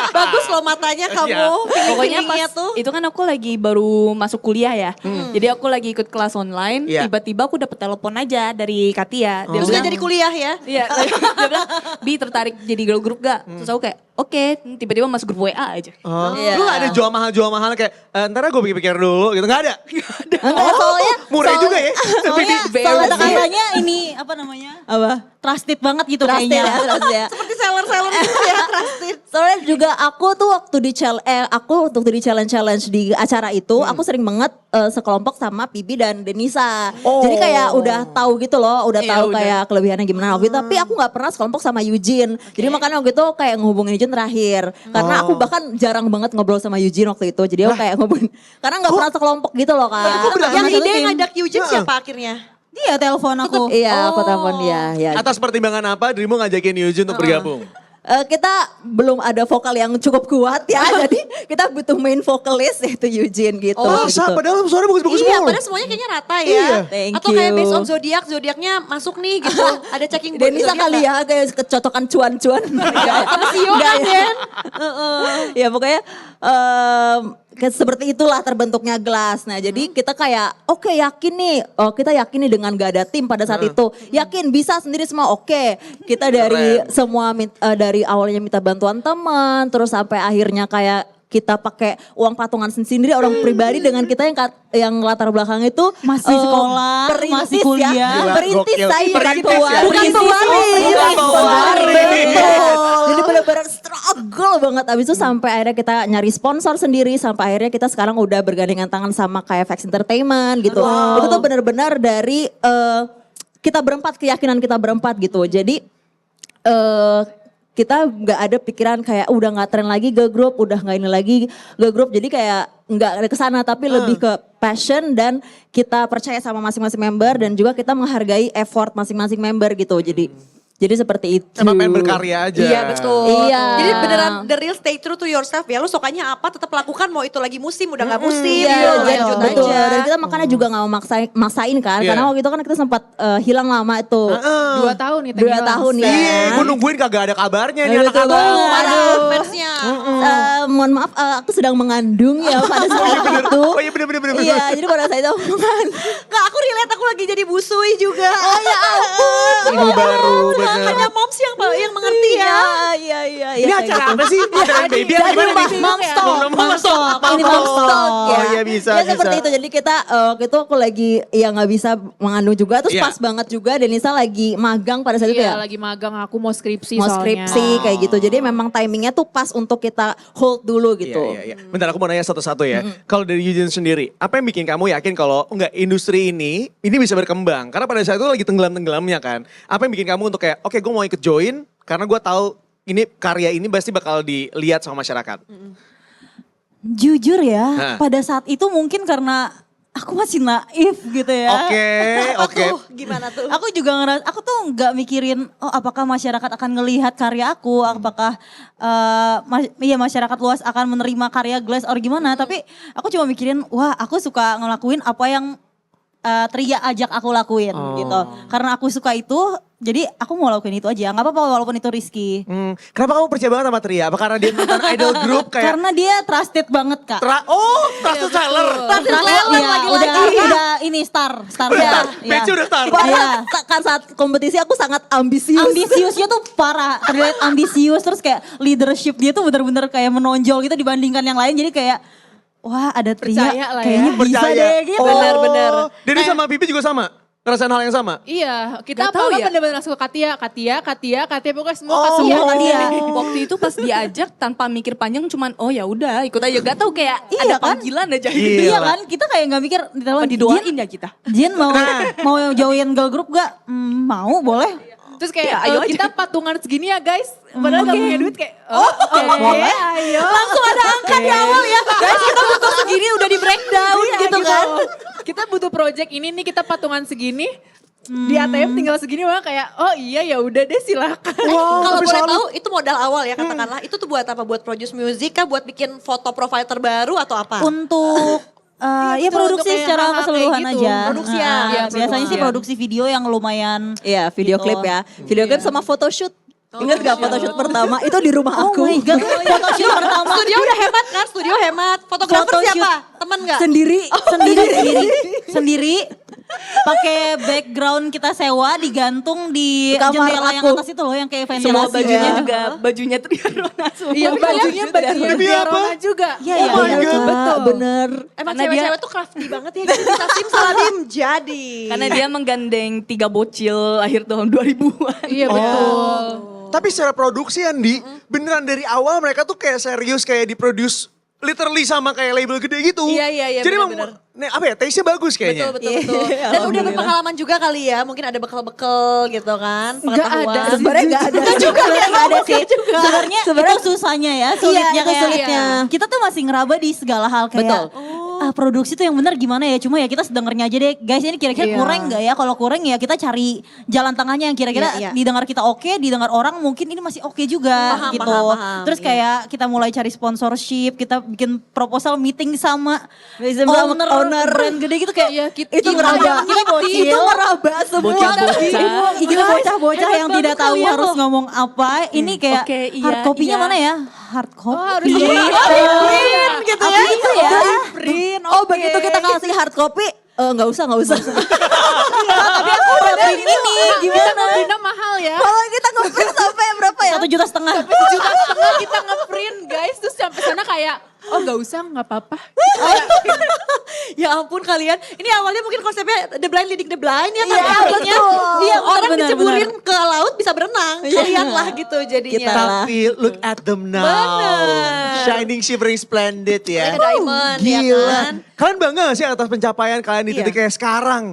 Speaker 1: Bagus loh matanya kamu.
Speaker 2: Pokoknya
Speaker 1: Feeling-feelingnya
Speaker 2: pas
Speaker 1: tuh.
Speaker 2: itu kan aku lagi baru masuk kuliah ya. Jadi aku lagi ikut kelas online,
Speaker 5: Iya.
Speaker 2: tiba-tiba aku dapet telepon aja dari Katia. Dia
Speaker 1: Terus
Speaker 2: bilang,
Speaker 1: gak jadi kuliah ya.
Speaker 2: Iya, dia bilang, Bi tertarik jadi girl group gak? Terus aku kayak, oke, tiba-tiba masuk grup WA aja.
Speaker 5: Oh.
Speaker 7: Iya.
Speaker 5: Lu gak ada jual mahal kayak, ntar gue pikir-pikir dulu gitu, gak ada?
Speaker 7: Enggak, soalnya
Speaker 5: Murah juga ya?
Speaker 7: Soalnya kata-katanya ini apa namanya? Apa?
Speaker 2: Trusted banget gitu
Speaker 7: Trusted
Speaker 2: kayaknya.
Speaker 7: ya, trusted ya.
Speaker 1: Seperti seller-seller gitu ya, trusted.
Speaker 7: Soalnya juga aku tuh waktu di challenge di acara itu, aku sering banget sekelompok sama Pibi dan Denisa. Jadi kayak udah tahu gitu loh, udah tahu kayak kelebihannya gimana waktu itu. Tapi aku nggak pernah sekelompok sama Eugene. Jadi makanya waktu itu kayak ngehubungin Eugene terakhir. Karena aku bahkan jarang banget ngobrol sama Eugene waktu itu. Jadi aku kayak ngehubungin. Karena nggak pernah sekelompok gitu loh kan.
Speaker 1: Yang ide ngajak Eugene siapa akhirnya?
Speaker 2: Dia telepon aku.
Speaker 7: Iya, aku telepon dia. Ya.
Speaker 5: Atas pertimbangan apa dirimu ngajakin Eugene untuk bergabung?
Speaker 7: Kita belum ada vokal yang cukup kuat ya, jadi kita butuh main vokalis yaitu Eugene gitu.
Speaker 5: Masa? Padahal suara bagus-bagus
Speaker 1: Iya,
Speaker 5: semua.
Speaker 1: padahal semuanya kayaknya rata ya.
Speaker 5: Iya.
Speaker 7: Thank
Speaker 1: Atau kayak
Speaker 7: you.
Speaker 1: based on zodiaknya masuk nih gitu. Ada checking board
Speaker 7: Denisa kali ya, kayak kecocokan cuan-cuan.
Speaker 1: Sama Sio kan, Den?
Speaker 7: Ya pokoknya seperti itulah terbentuknya Glass. Nah jadi kita kayak oke, yakin nih, kita yakin nih dengan gak ada tim pada saat itu. Yakin bisa sendiri semua, oke. Kita dari semua dari awalnya minta bantuan teman, terus sampai akhirnya kayak kita pakai uang patungan sendiri orang pribadi dengan kita yang latar belakang itu
Speaker 2: Masih sekolah,
Speaker 7: perintis
Speaker 2: masih kuliah.
Speaker 7: ya,
Speaker 5: Gila,
Speaker 7: perintis
Speaker 5: gokil.
Speaker 7: saya
Speaker 5: Perintis
Speaker 7: bukan
Speaker 5: ya?
Speaker 7: bukan pewaris,
Speaker 5: Bukan pewaris.
Speaker 7: Betul. Jadi benar-benar struggle banget. Abis itu sampai akhirnya kita nyari sponsor sendiri, sampai akhirnya kita sekarang udah bergandengan tangan sama kayak Vex Entertainment gitu. Itu tuh benar-benar dari kita berempat, keyakinan kita berempat gitu. Jadi kita nggak ada pikiran kayak udah nggak tren lagi girl group, udah nggak ini lagi girl group. Jadi kayak nggak ada kesana, tapi lebih ke passion dan kita percaya sama masing-masing member dan juga kita menghargai effort masing-masing member gitu. Jadi seperti itu.
Speaker 5: Emang pengen berkarya aja.
Speaker 1: Iya betul.
Speaker 7: Iya.
Speaker 1: Jadi beneran the real stay true to yourself ya. Lu sukanya apa tetap lakukan, mau itu lagi musim udah gak musim.
Speaker 7: Iya,
Speaker 1: Lanjut
Speaker 7: betul.
Speaker 1: aja.
Speaker 7: Dan kita makanya juga gak mau maksain kan.
Speaker 5: Iya.
Speaker 7: Karena waktu itu kan kita sempat hilang lama itu.
Speaker 6: 2 tahun nih
Speaker 7: 2 tahun ya.
Speaker 5: Iya, gue nungguin kagak ada kabarnya nih
Speaker 7: Betul
Speaker 5: anak-anak.
Speaker 7: banget.
Speaker 1: Parah fansnya.
Speaker 7: Mohon maaf, aku sedang mengandung ya pada saat itu.
Speaker 5: Oh iya bener.
Speaker 7: Iya, jadi pada saat itu
Speaker 1: Enggak, aku relate, aku lagi jadi busui juga. Oh ya
Speaker 5: Ibu baru, bener.
Speaker 1: Hanya moms yang mengerti ya.
Speaker 7: Iya.
Speaker 5: Ini acara apa sih? Acara baby atau gimana nih?
Speaker 7: Momstock. Ini Momstock ya.
Speaker 5: Oh iya bisa.
Speaker 7: Ya seperti itu, jadi kita itu aku lagi ya nggak bisa mengandung juga. Terus
Speaker 5: Iya.
Speaker 7: pas banget juga Denisa lagi magang pada saat itu
Speaker 6: Iya,
Speaker 7: ya.
Speaker 6: lagi magang, aku mau skripsi
Speaker 7: Mau
Speaker 6: soalnya.
Speaker 7: skripsi kayak gitu. Jadi memang timingnya tuh pas untuk kita hold dulu gitu.
Speaker 5: Iya. Bentar aku mau nanya satu-satu ya. Kalau dari Eugene sendiri, apa yang bikin kamu yakin kalau enggak industri ini bisa berkembang? Karena pada saat itu lagi tenggelam-tenggelamnya kan. Apa yang bikin kamu untuk kayak, oke gue mau ikut join karena gue tahu ini karya ini pasti bakal dilihat sama masyarakat.
Speaker 2: Jujur ya,
Speaker 5: Hah.
Speaker 2: pada saat itu mungkin karena aku masih naif gitu ya.
Speaker 5: Oke.
Speaker 1: Gimana tuh?
Speaker 2: Aku juga ngerasa, aku tuh nggak mikirin, oh apakah masyarakat akan ngelihat karya aku, apakah masyarakat luas akan menerima karya Glass or gimana. Tapi aku cuma mikirin, wah aku suka ngelakuin apa yang Tria ajak aku lakuin gitu. Karena aku suka itu, jadi aku mau lakuin itu aja. Gak apa-apa walaupun itu risky.
Speaker 5: Kenapa kamu percaya banget sama Tria? Apa karena dia mantan idol group kayak...
Speaker 2: Karena dia trusted banget kak.
Speaker 5: Trusted seller.
Speaker 2: Udah ini star ya.
Speaker 5: Peci udah star.
Speaker 7: Iya, kan saat kompetisi aku sangat ambisius.
Speaker 2: Ambisiusnya tuh parah, terlihat ambisius terus kayak leadership dia tuh bener-bener kayak menonjol gitu dibandingkan yang lain. Jadi kayak wah ada Tria
Speaker 6: Percaya lah ya.
Speaker 2: kayaknya bisa
Speaker 5: Percaya.
Speaker 2: deh gitu.
Speaker 1: Bener-bener.
Speaker 5: Jadi sama Pipi juga sama? Ngerasain hal yang sama?
Speaker 6: Iya, kita
Speaker 8: Gak tahu
Speaker 6: apa-apa
Speaker 8: ya.
Speaker 6: bener-bener langsung ke Katia, pokoknya semua
Speaker 5: Oh.
Speaker 6: kasih
Speaker 2: Iya,
Speaker 6: Katia.
Speaker 2: Katia.
Speaker 8: Waktu itu pas diajak tanpa mikir panjang cuman oh ya udah ikut aja. Gak tahu kayak
Speaker 2: Iya
Speaker 8: ada
Speaker 2: kan?
Speaker 8: panggilan aja.
Speaker 5: Iya.
Speaker 2: Iya kan, kita kayak nggak mikir
Speaker 8: Apa didoain ya kita?
Speaker 2: Jin mau jauhin girl group gak? Mau, boleh.
Speaker 6: Terus kayak
Speaker 8: Iya, ayo aja.
Speaker 6: kita patungan segini ya guys. Padahal gak punya duit kayak
Speaker 2: boleh.
Speaker 6: ayo.
Speaker 2: Langsung ada angka di awal ya. Guys, kita butuh segini udah di breakdown
Speaker 6: Iya,
Speaker 2: gitu kan.
Speaker 6: Kita butuh project ini nih, kita patungan segini. Di ATM tinggal segini mah kayak oh iya ya udah deh silakan.
Speaker 1: Kalau boleh tahu itu modal awal ya katakanlah. Itu tuh buat apa? Buat produce music kah? Buat bikin foto profile terbaru atau apa?
Speaker 2: Untuk ya
Speaker 1: betul,
Speaker 2: produksi
Speaker 1: untuk
Speaker 2: secara
Speaker 1: kayak hal-hal
Speaker 2: keseluruhan
Speaker 1: kayak gitu.
Speaker 2: aja.
Speaker 1: Produksi ya.
Speaker 2: Nah,
Speaker 1: Iya,
Speaker 2: biasanya sih
Speaker 6: produksi.
Speaker 2: produksi video yang lumayan.
Speaker 7: Iya, video
Speaker 2: Gitu.
Speaker 7: klip ya. Video klip sama photoshoot. Ingat gak photoshoot pertama? Itu di rumah
Speaker 2: Oh
Speaker 7: aku.
Speaker 2: my god, photoshoot pertama.
Speaker 1: Studio udah hemat kan? Studio hemat. Fotografer
Speaker 2: Photoshoot.
Speaker 1: siapa? Temen gak?
Speaker 7: Sendiri.
Speaker 2: Sendiri. Pakai background kita sewa digantung di
Speaker 7: Kamar
Speaker 2: jendela yang
Speaker 7: aku.
Speaker 2: atas itu loh yang kayak ventilasi.
Speaker 8: Semua bajunya
Speaker 2: ya.
Speaker 8: juga bajunya Triarona semua.
Speaker 6: Iya bajunya
Speaker 5: Demi apa?
Speaker 6: Rona juga.
Speaker 2: Iya,
Speaker 7: Oh my
Speaker 2: iya.
Speaker 7: God,
Speaker 6: betul.
Speaker 7: bener.
Speaker 1: Emang
Speaker 8: Karena dia-
Speaker 1: cewek-cewek tuh crafty banget ya. Gitu. Bisa sim salim jadi.
Speaker 8: Karena dia menggandeng 3 bocil akhir tahun 2000-an.
Speaker 6: Iya betul.
Speaker 5: Tapi secara produksi Andi, beneran dari awal mereka tuh kayak serius kayak diproduce literally sama kayak label gede gitu.
Speaker 1: Iya, iya, iya,
Speaker 5: Jadi
Speaker 1: bener-bener.
Speaker 5: apa ya, taste-nya bagus kayaknya.
Speaker 1: Betul. Dan udah berpengalaman juga kali ya. Mungkin ada bekal-bekal gitu kan.
Speaker 6: Nggak
Speaker 1: Pengetahuan.
Speaker 6: ada.
Speaker 7: Sebenarnya gak ada.
Speaker 2: Nggak ada sih. Sebenarnya itu susahnya ya, sulitnya
Speaker 7: itu
Speaker 2: kayak
Speaker 7: sulitnya.
Speaker 2: kita tuh masih ngeraba di segala hal kayak
Speaker 7: Betul.
Speaker 2: produksi tuh yang benar gimana ya, cuma ya kita sedengernya aja deh guys, ini kira-kira
Speaker 6: Iya.
Speaker 2: kurang nggak ya, kalau kurang ya kita cari jalan tengahnya yang kira-kira
Speaker 1: Iya, iya.
Speaker 2: didengar kita oke, didengar orang mungkin ini masih oke juga
Speaker 1: Paham,
Speaker 2: gitu.
Speaker 1: paham,
Speaker 2: Terus
Speaker 1: iya.
Speaker 2: kayak kita mulai cari sponsorship, kita bikin proposal meeting sama
Speaker 7: owner.
Speaker 2: brand gede gitu kayak
Speaker 6: Iya,
Speaker 7: Itu ngeraba.
Speaker 2: kita bocil.
Speaker 7: Itu ngeraba semua.
Speaker 8: Bocah-bocah.
Speaker 2: Kita bocah-bocah yang
Speaker 6: Hebat
Speaker 2: tidak
Speaker 6: banget
Speaker 2: tahu
Speaker 6: kalian
Speaker 2: harus
Speaker 6: loh.
Speaker 2: ngomong apa. Ini kayak
Speaker 8: Oke, iya,
Speaker 2: hard copy-nya
Speaker 8: iya.
Speaker 2: mana ya? Hard copy.
Speaker 6: harus
Speaker 2: print gitu ya. Itu ya.
Speaker 6: print.
Speaker 7: Oh begitu kita kasih hard copy, nggak usah.
Speaker 2: Tapi aku udah print ini.
Speaker 6: Kita ngeprintnya mahal ya.
Speaker 7: Kalau kita nge-print sampai berapa ya?
Speaker 2: 1,5 juta.
Speaker 6: 1,5 juta kita ngeprint guys. Terus sampai sana kayak oh gak usah gak apa-apa.
Speaker 1: Ya ampun kalian. Ini awalnya mungkin konsepnya the blind leading the blind ya kan.
Speaker 7: Iya,
Speaker 1: Maksudnya,
Speaker 7: betul.
Speaker 1: iya, orang
Speaker 2: benar,
Speaker 1: diceburin ke laut bisa berenang. Kalian lah gitu jadinya.
Speaker 7: Kita lah.
Speaker 5: Tapi look at them now.
Speaker 1: Bener.
Speaker 5: Shining, shivering, splendid ya.
Speaker 1: Like a diamond, ya
Speaker 5: Gila.
Speaker 1: kan?
Speaker 5: Kalian bangga gak sih atas pencapaian kalian di
Speaker 1: Iya.
Speaker 5: titik kayak sekarang?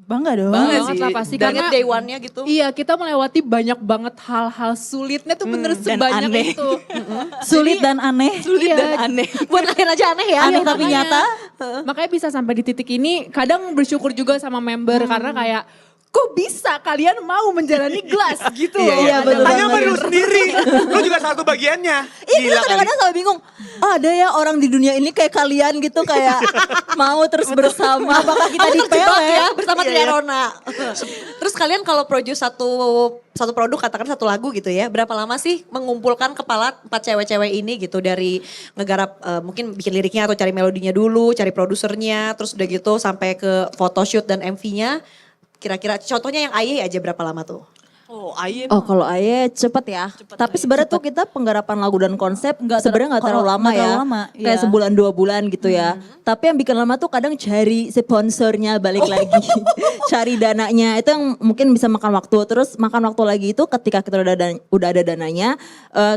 Speaker 2: Bangga dong.
Speaker 6: Banget
Speaker 8: sih.
Speaker 6: lah pasti.
Speaker 1: Banget
Speaker 6: Karena
Speaker 1: day one-nya gitu.
Speaker 6: iya kita melewati banyak banget hal-hal sulitnya tuh bener sebanyak
Speaker 8: aneh.
Speaker 6: itu.
Speaker 2: Sulit dan aneh.
Speaker 6: Sulit
Speaker 8: Dan aneh.
Speaker 1: Buat kalian aja aneh ya.
Speaker 2: Aneh tapi
Speaker 6: makanya.
Speaker 2: nyata.
Speaker 6: Makanya bisa sampai di titik ini kadang bersyukur juga sama member karena kayak kok bisa kalian mau menjalani Glass gitu loh.
Speaker 7: Iya, betul
Speaker 5: Tanya sama
Speaker 7: banget.
Speaker 5: diri lu sendiri. Lu juga satu bagiannya.
Speaker 7: Iya,
Speaker 5: Gila
Speaker 7: kita
Speaker 5: kali.
Speaker 7: kadang-kadang selalu bingung. Oh, ada ya orang di dunia ini kayak kalian gitu kayak mau terus bersama.
Speaker 2: Apakah kita
Speaker 1: Kamu terjebak
Speaker 2: dipele?
Speaker 1: ya bersama
Speaker 5: Iya,
Speaker 1: Triarona. Terus kalian kalau produce satu produk katakan satu lagu gitu ya. Berapa lama sih mengumpulkan kepala 4 cewek-cewek ini gitu dari ngegarap mungkin bikin liriknya atau cari melodinya dulu, cari produsernya, terus udah gitu sampai ke photoshoot dan MV-nya. Kira-kira contohnya yang Aye aja berapa lama tuh?
Speaker 8: Oh, Aye.
Speaker 7: Oh kalau Aye cepet ya. Tapi sebenarnya tuh kita penggarapan lagu dan konsep sebenarnya nggak terlalu lama
Speaker 2: nggak
Speaker 7: ya.
Speaker 2: terlalu lama,
Speaker 7: Kayak
Speaker 2: iya.
Speaker 7: sebulan 2 bulan gitu ya. Tapi yang bikin lama tuh kadang cari sponsornya balik lagi. Cari dananya itu yang mungkin bisa makan waktu. Terus makan waktu lagi itu ketika kita udah ada dananya.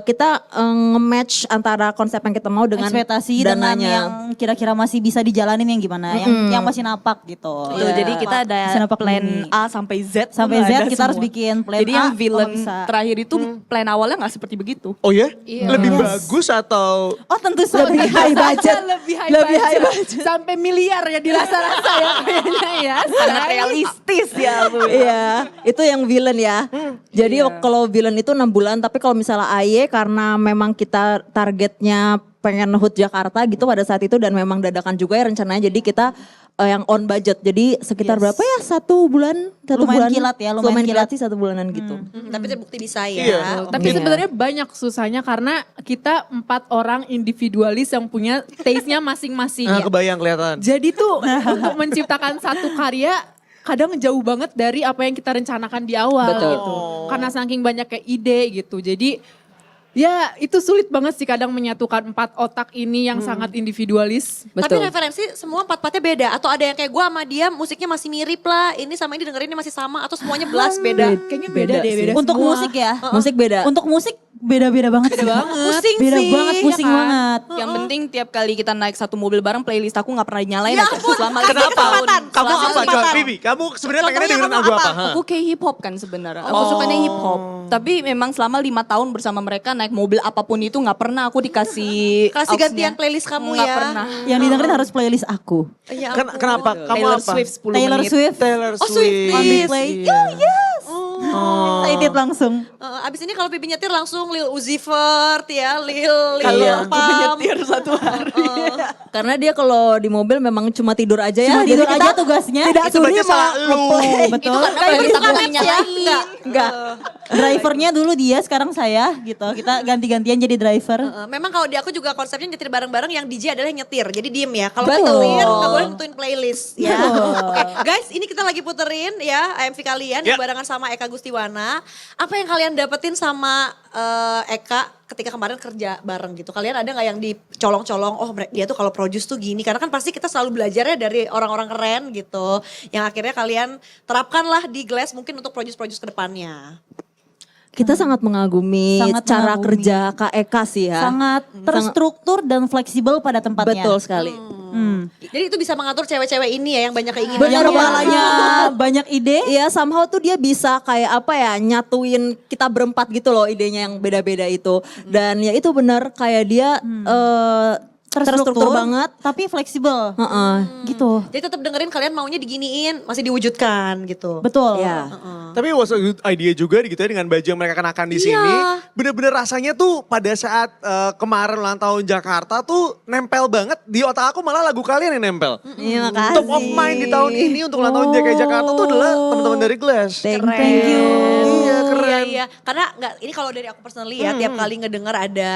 Speaker 7: Kita nge-match antara konsep yang kita mau dengan
Speaker 2: Ekspektasi dengan
Speaker 7: dananya.
Speaker 2: yang kira-kira masih bisa dijalanin yang gimana, yang masih napak gitu.
Speaker 8: Tuh, jadi kita ada
Speaker 2: Bisa napak
Speaker 8: plan
Speaker 2: di-
Speaker 8: A sampai Z.
Speaker 2: Sampai
Speaker 8: tuh
Speaker 2: Z
Speaker 8: ada
Speaker 2: kita harus
Speaker 8: semua.
Speaker 2: bikin plan
Speaker 8: Jadi
Speaker 2: A,
Speaker 8: yang
Speaker 2: kalau
Speaker 8: villain
Speaker 2: bisa.
Speaker 8: terakhir itu plan awalnya gak seperti begitu.
Speaker 5: Oh ya?
Speaker 6: Iya.
Speaker 5: Lebih
Speaker 2: Yes.
Speaker 5: bagus atau...
Speaker 2: Oh tentu saja.
Speaker 7: Lebih high budget.
Speaker 6: Lebih high
Speaker 7: Lebih high
Speaker 6: budget. Sampai miliar ya dirasa-rasa ya kayaknya ya.
Speaker 8: Sangat realistis ya Bu.
Speaker 7: Iya, itu yang villain ya. Jadi kalau villain itu 6 bulan, tapi kalau misalnya Aye karena memang kita targetnya pengen HUT Jakarta gitu pada saat itu dan memang dadakan juga ya rencananya. Jadi kita yang on budget. Jadi sekitar
Speaker 2: Yes.
Speaker 7: berapa ya? 1 bulan? 1
Speaker 2: Lumayan
Speaker 7: bulan.
Speaker 2: kilat ya, lumayan
Speaker 7: kilat
Speaker 2: kilat.
Speaker 7: sih 1 bulanan gitu.
Speaker 1: Tapi terbukti bisa ya.
Speaker 5: Iya.
Speaker 6: Tapi sebenarnya banyak susahnya karena kita 4 orang individualis yang punya taste-nya masing-masing.
Speaker 5: Nah, kebayang kelihatan.
Speaker 6: Jadi tuh untuk menciptakan satu karya kadang jauh banget dari apa yang kita rencanakan di awal
Speaker 7: Betul.
Speaker 6: gitu. Karena saking banyaknya ide gitu. Jadi ya itu sulit banget sih kadang menyatukan 4 otak ini yang sangat individualis.
Speaker 1: Tapi
Speaker 7: Betul.
Speaker 1: referensi semua 4-4-nya beda. Atau ada yang kayak gue sama dia musiknya masih mirip lah. Ini sama ini dengerinnya masih sama. Atau semuanya belas beda.
Speaker 6: Kayaknya beda deh, beda
Speaker 2: Untuk
Speaker 6: semua.
Speaker 2: musik ya.
Speaker 7: Musik beda.
Speaker 2: Untuk musik beda-beda banget sih.
Speaker 1: Pusing
Speaker 2: Beda
Speaker 1: sih.
Speaker 2: banget, pusing
Speaker 8: kan?
Speaker 2: banget.
Speaker 8: Yang penting tiap kali kita naik satu mobil bareng playlist aku gak pernah dinyalain
Speaker 1: Ya
Speaker 8: aja
Speaker 1: ampun,
Speaker 8: selama
Speaker 5: Kenapa?
Speaker 8: 5 tahun.
Speaker 5: Kamu
Speaker 1: Selama
Speaker 5: apa?
Speaker 1: 5
Speaker 5: Coba
Speaker 1: tahun.
Speaker 5: Bibi, kamu sebenarnya pengennya
Speaker 1: Contohnya
Speaker 5: dengerin
Speaker 1: kamu
Speaker 5: lagu
Speaker 1: apa?
Speaker 5: apa?
Speaker 8: Aku kayak hip hop kan sebenarnya. Aku sukanya hip hop. Tapi memang selama 5 tahun bersama mereka naik mobil apapun itu nggak pernah aku dikasih
Speaker 1: Kasih
Speaker 8: aux-nya.
Speaker 1: gantian playlist kamu
Speaker 8: Nggak
Speaker 1: ya.
Speaker 8: pernah.
Speaker 2: Yang didengerin harus playlist aku.
Speaker 1: Ya ampun.
Speaker 5: Kenapa? Kamu
Speaker 8: Taylor
Speaker 5: apa?
Speaker 8: Swift 10
Speaker 2: Taylor
Speaker 8: menit.
Speaker 2: Swift.
Speaker 5: Taylor
Speaker 1: Oh,
Speaker 5: Swift.
Speaker 2: On
Speaker 1: Swift.
Speaker 2: play.
Speaker 1: Iya.
Speaker 2: Yes. Excited langsung.
Speaker 1: Abis ini kalau Pipi nyetir langsung Lil Uzi Vert ya. Lil
Speaker 8: Kalau
Speaker 1: Lil
Speaker 8: aku
Speaker 1: Pump.
Speaker 8: menyetir satu hari.
Speaker 7: Karena dia kalau di mobil memang cuma tidur aja ya.
Speaker 2: Cuma
Speaker 7: Jadi
Speaker 2: tidur
Speaker 7: kita
Speaker 2: aja tugasnya.
Speaker 7: Tidak
Speaker 5: Itu berarti
Speaker 7: sudi
Speaker 5: salah lu.
Speaker 2: Betul.
Speaker 1: Driver
Speaker 8: Kita
Speaker 1: bukan
Speaker 8: nggak
Speaker 1: Maps ya? Enggak.
Speaker 7: Enggak.
Speaker 2: Drivernya dulu dia, sekarang saya gitu. Kita ganti-gantian jadi driver.
Speaker 1: Memang kalau di aku juga konsepnya nyetir bareng-bareng, yang DJ adalah yang nyetir. Jadi diem ya. Kalau
Speaker 7: Betul.
Speaker 1: nyetir nggak boleh nentuin playlist ya.
Speaker 2: Betul.
Speaker 1: Oke, guys, ini kita lagi puterin ya AMV kalian
Speaker 5: Ya.
Speaker 1: yang barengan sama Eka Gustiwana. Apa yang kalian dapetin sama Eka ketika kemarin kerja bareng gitu? Kalian ada nggak yang dicolong-colong? Oh, dia tuh kalau produce tuh gini. Karena kan pasti kita selalu belajarnya dari orang-orang keren gitu. Yang akhirnya kalian terapkanlah di Glass mungkin untuk produce-produce ke depannya.
Speaker 7: Kita sangat mengagumi
Speaker 2: Sangat
Speaker 7: cara
Speaker 2: mengagumi.
Speaker 7: kerja Kak Eka sih ya.
Speaker 2: Sangat terstruktur dan fleksibel pada tempatnya.
Speaker 7: Betul sekali.
Speaker 1: Jadi itu bisa mengatur cewek-cewek ini ya yang banyak keinginan.
Speaker 2: Yang
Speaker 7: Bener
Speaker 2: kepalanya banyak ide.
Speaker 7: Iya, somehow tuh dia bisa kayak apa ya, nyatuin kita berempat gitu loh idenya yang beda-beda itu. Dan ya itu benar kayak dia terstruktur banget.
Speaker 2: tapi fleksibel.
Speaker 7: Heeh.
Speaker 2: Gitu.
Speaker 1: Jadi tetap dengerin kalian maunya diginiin, masih diwujudkan gitu.
Speaker 2: Betul.
Speaker 7: Iya.
Speaker 5: Tapi was a good idea juga gitu ya dengan baju yang mereka kenakan di sini. Bener-bener rasanya tuh pada saat kemarin ulang tahun Jakarta tuh nempel banget. Di otak aku malah lagu kalian yang nempel.
Speaker 7: Iya, makasih.
Speaker 5: Top of mind di tahun ini untuk ulang tahun DKI Jakarta tuh adalah teman-teman dari Glass.
Speaker 7: Thank
Speaker 2: you.
Speaker 5: Iya keren.
Speaker 1: Iya. Karena nggak, ini kalau dari aku personally ya, tiap kali ngedenger ada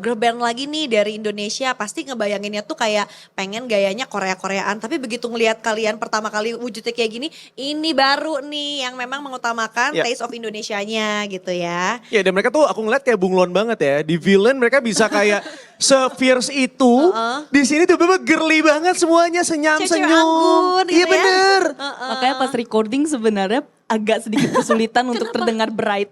Speaker 1: girl band lagi nih dari Indonesia, pasti ngebayanginnya tuh kayak pengen gayanya Korea-Koreaan. Tapi begitu ngelihat kalian pertama kali wujudnya kayak gini, ini baru nih yang memang mengutamakan
Speaker 5: Ya.
Speaker 1: taste of Indonesianya gitu ya.
Speaker 5: Ya dan mereka tuh aku ngeliat kayak bunglon banget ya. Di Villain mereka bisa kayak se-fierce itu. Di sini tuh bener girly banget semuanya,
Speaker 1: Cewek-cewek
Speaker 5: senyum-senyum.
Speaker 1: anggun
Speaker 5: Iya
Speaker 1: gitu ya.
Speaker 5: bener.
Speaker 8: Makanya pas recording sebenarnya agak sedikit kesulitan untuk terdengar bright.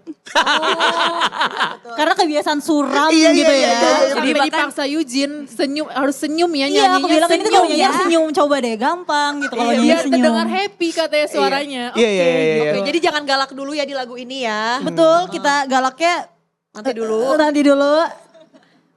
Speaker 2: Karena kebiasaan suram
Speaker 5: Iya,
Speaker 2: gitu
Speaker 5: iya,
Speaker 2: ya.
Speaker 5: iya, iya.
Speaker 6: Jadi
Speaker 8: bahkan-
Speaker 6: dipaksa Eugene senyum, harus senyum ya
Speaker 2: Iya, aku
Speaker 6: nyanyinya
Speaker 2: bilang ini tuh kalau nyanyi
Speaker 6: ya.
Speaker 2: senyum coba deh, gampang gitu kalau nyanyi
Speaker 6: Biar
Speaker 2: senyum.
Speaker 6: terdengar happy katanya suaranya.
Speaker 5: Iya, iya, iya, iya.
Speaker 1: Oke, jadi jangan galak dulu ya di lagu ini ya.
Speaker 2: Betul, kita galaknya
Speaker 1: Nanti dulu.
Speaker 2: Nanti dulu.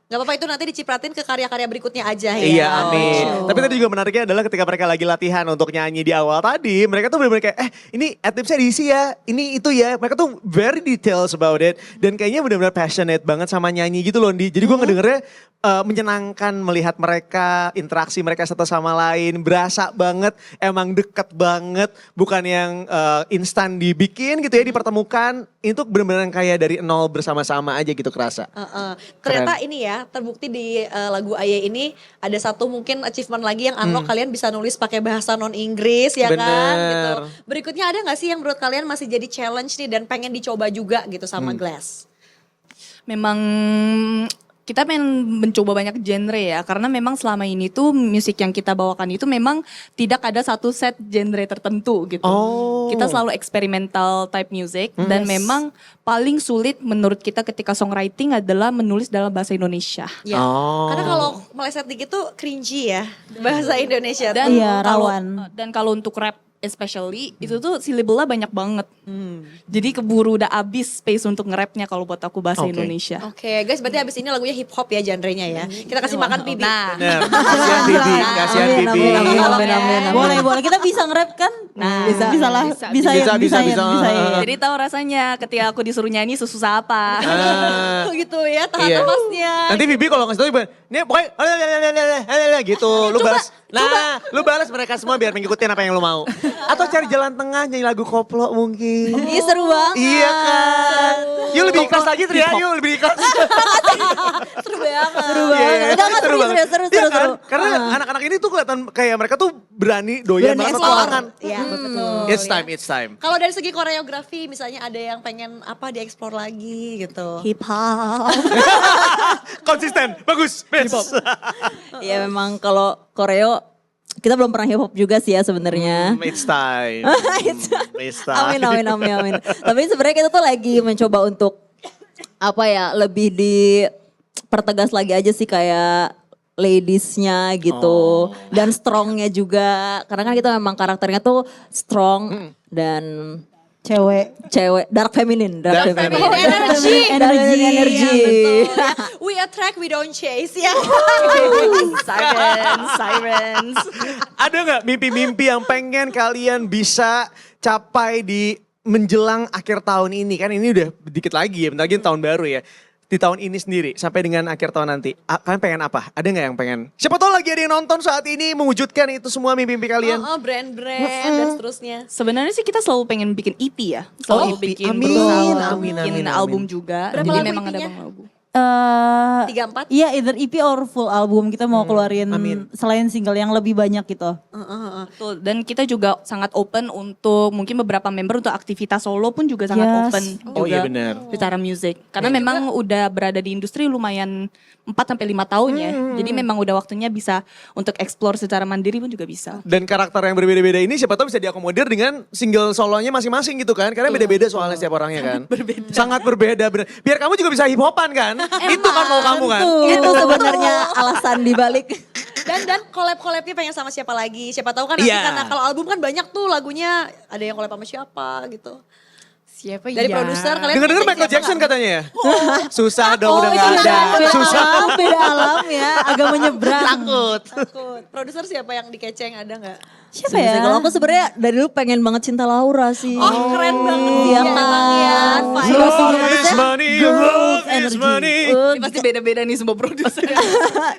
Speaker 1: Gak apa-apa, itu nanti dicipratin ke karya-karya berikutnya aja ya.
Speaker 5: Iya amin. Tapi tadi juga menariknya adalah ketika mereka lagi latihan untuk nyanyi di awal tadi. Mereka tuh bener-bener kayak ini adlibsnya diisi ya. Ini itu ya. Mereka tuh very details about it. Dan kayaknya bener-bener passionate banget sama nyanyi gitu loh Ndi. Jadi gue ngedengernya menyenangkan melihat mereka, interaksi mereka satu sama lain. Berasa banget, emang deket banget. Bukan yang instan dibikin gitu ya, dipertemukan. Itu bener-bener kayak dari nol bersama-sama aja gitu kerasa.
Speaker 1: Ternyata ini ya, terbukti di lagu Aye ini ada satu mungkin achievement lagi yang unlock kalian bisa nulis pakai bahasa non Inggris ya kan
Speaker 5: Bener.
Speaker 1: gitu. Berikutnya ada gak sih yang menurut kalian masih jadi challenge nih dan pengen dicoba juga gitu sama Glass?
Speaker 8: Memang kita pengen mencoba banyak genre ya, karena memang selama ini tuh musik yang kita bawakan itu memang tidak ada satu set genre tertentu gitu.
Speaker 5: Oh.
Speaker 8: Kita selalu experimental type music dan memang paling sulit menurut kita ketika songwriting adalah menulis dalam bahasa Indonesia.
Speaker 1: Ya.
Speaker 5: Oh.
Speaker 1: Karena kalau meleset dikit tuh cringy ya bahasa Indonesia.
Speaker 8: Dan
Speaker 2: Iya,
Speaker 8: kalau
Speaker 2: rawan.
Speaker 8: dan kalau untuk rap especially itu tuh syllable-nya banyak banget. Jadi keburu udah abis space untuk nge-rapnya kalau buat aku bahasa
Speaker 5: Oke.
Speaker 8: Indonesia.
Speaker 1: Oke guys, berarti abis ini lagunya hip hop ya genrenya ya. Kita kasih makan Bibi.
Speaker 8: Nah,
Speaker 5: Bener. Kasihan Bibi, kasihan
Speaker 7: Amin,
Speaker 5: Bibi.
Speaker 7: amin, amin, amin.
Speaker 2: Boleh, boleh. Kita bisa nge-rap kan?
Speaker 8: Nah,
Speaker 2: bisa lah.
Speaker 5: Bisa, bisa.
Speaker 8: jadi tahu rasanya ketika aku disuruh nyanyi sesusah apa.
Speaker 1: Oh gitu ya, tahan
Speaker 5: Iya.
Speaker 1: nafasnya.
Speaker 5: Nanti Bibi kalau ngasih tau, ini pokoknya gitu. Lu balas Nah, lu balas mereka semua biar mengikutin apa yang lu mau. Atau cari jalan tengah nyanyi lagu koplo mungkin.
Speaker 7: Iya seru banget.
Speaker 5: Iya kan. Yuk lebih ikhlas lagi Tria, yuk lebih ikhlas.
Speaker 7: Seru banget. Seru
Speaker 5: Iya,
Speaker 7: banget.
Speaker 5: iya.
Speaker 7: Udah nggak seru,
Speaker 5: banget.
Speaker 7: seru.
Speaker 5: Iya kan? Karena anak-anak ini tuh kelihatan kayak mereka tuh berani doyan
Speaker 7: Berani
Speaker 5: banget
Speaker 7: explore.
Speaker 5: petualangan.
Speaker 1: Iya betul.
Speaker 5: It's time.
Speaker 1: Kalau dari segi koreografi misalnya ada yang pengen apa dieksplor lagi gitu.
Speaker 7: Hip hop.
Speaker 5: Konsisten, bagus, best.
Speaker 7: Ya memang kalau koreo kita belum pernah hip hop juga sih ya sebenarnya.
Speaker 5: It's time. It's time.
Speaker 7: Amin. Tapi sebenarnya kita tuh lagi mencoba untuk apa ya lebih dipertegas lagi aja sih kayak ladiesnya gitu dan strongnya juga karena kan kita memang karakternya tuh strong dan
Speaker 2: Cewek.
Speaker 7: dark feminine.
Speaker 5: Dark feminine.
Speaker 1: Energy.
Speaker 7: Energy.
Speaker 1: Ya, we attract, we don't chase ya.
Speaker 7: Sirens.
Speaker 5: Ada nggak mimpi-mimpi yang pengen kalian bisa capai di menjelang akhir tahun ini? Kan ini udah dikit lagi ya, bentar lagi tahun baru ya. Di tahun ini sendiri sampai dengan akhir tahun nanti. Kalian pengen apa? Ada nggak yang pengen? Siapa tahu lagi ada yang nonton saat ini mewujudkan itu semua mimpi-mimpi kalian.
Speaker 1: Brand-brand dan seterusnya.
Speaker 8: Sebenarnya sih kita selalu pengen bikin EP ya. Selalu
Speaker 5: EP.
Speaker 8: bikin
Speaker 5: Amin,
Speaker 8: berusaha
Speaker 5: amin,
Speaker 8: bikin
Speaker 5: amin.
Speaker 8: album juga.
Speaker 1: Berapa
Speaker 8: Jadi
Speaker 1: lagu
Speaker 8: memang ada
Speaker 1: EP-nya?
Speaker 8: bang album.
Speaker 1: 3-4?
Speaker 2: Iya either EP or full album kita mau keluarin
Speaker 5: amin.
Speaker 2: selain single yang lebih banyak gitu.
Speaker 8: Betul. Dan kita juga sangat open untuk mungkin beberapa member untuk aktivitas solo pun juga sangat
Speaker 2: Yes.
Speaker 8: open.
Speaker 5: Oh iya
Speaker 8: juga
Speaker 5: benar.
Speaker 8: Secara musik. Karena memang udah berada di industri lumayan 4-5 tahun ya. Jadi memang udah waktunya bisa untuk explore secara mandiri pun juga bisa.
Speaker 5: Dan karakter yang berbeda-beda ini siapa tahu bisa diakomodir dengan single solonya masing-masing gitu kan. Karena beda-beda soalnya setiap orangnya kan. Sangat berbeda. Biar kamu juga bisa hip hopan kan. Itu kan mau kamu kan.
Speaker 7: Itu sebenarnya alasan dibalik.
Speaker 1: Dan collab-collabnya pengen sama siapa lagi. Siapa tahu kan nanti
Speaker 5: Iya.
Speaker 1: karena kalau album kan banyak tuh lagunya ada yang collab sama siapa gitu.
Speaker 6: Siapa
Speaker 1: Dari
Speaker 6: ya?
Speaker 1: produser kalian
Speaker 5: Dengar-dengar
Speaker 1: pengen
Speaker 5: Michael
Speaker 1: siapa
Speaker 5: Jackson
Speaker 1: nggak?
Speaker 5: katanya ya. Susah dong udah
Speaker 2: itu
Speaker 5: gak ada. Susah.
Speaker 2: beda alam ya, agak menyeberang.
Speaker 5: Takut.
Speaker 1: Takut. Produser siapa yang dikeceng ada nggak?
Speaker 2: Siapa ya?
Speaker 7: Kalau aku sebenarnya dari dulu pengen banget Cinta Laura sih.
Speaker 1: Oh keren banget.
Speaker 7: Iya
Speaker 1: Emang
Speaker 7: kan?
Speaker 1: ya.
Speaker 5: Love is money, love is money.
Speaker 8: Ini pasti beda-beda nih semua produser.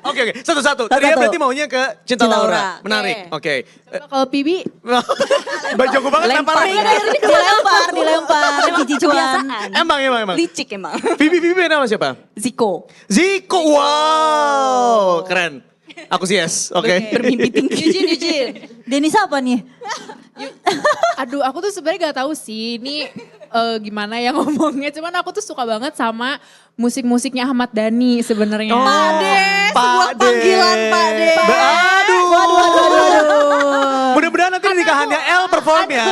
Speaker 5: Oke, satu-satu. Tria berarti maunya ke Cinta
Speaker 7: Cinta
Speaker 5: Laura.
Speaker 7: Laura.
Speaker 5: Menarik, oke.
Speaker 6: Kalau Pibi,
Speaker 5: Jago banget lemparan.
Speaker 2: dilempar, cici cuan.
Speaker 5: Emang.
Speaker 8: Licik emang.
Speaker 5: Bibi nama siapa?
Speaker 8: Ziko.
Speaker 5: Ziko, wow. Keren. Aku sih yes, oke.
Speaker 8: Bermimpi tinggi.
Speaker 1: Eugene.
Speaker 2: Denisa apa nih?
Speaker 6: aduh aku tuh sebenarnya gak tahu sih ini gimana ya ngomongnya. Cuman aku tuh suka banget sama musik-musiknya Ahmad Dhani sebenarnya.
Speaker 1: Sebuah panggilan Pak De.
Speaker 5: Mudah-mudahan nanti nikahannya El perform ya.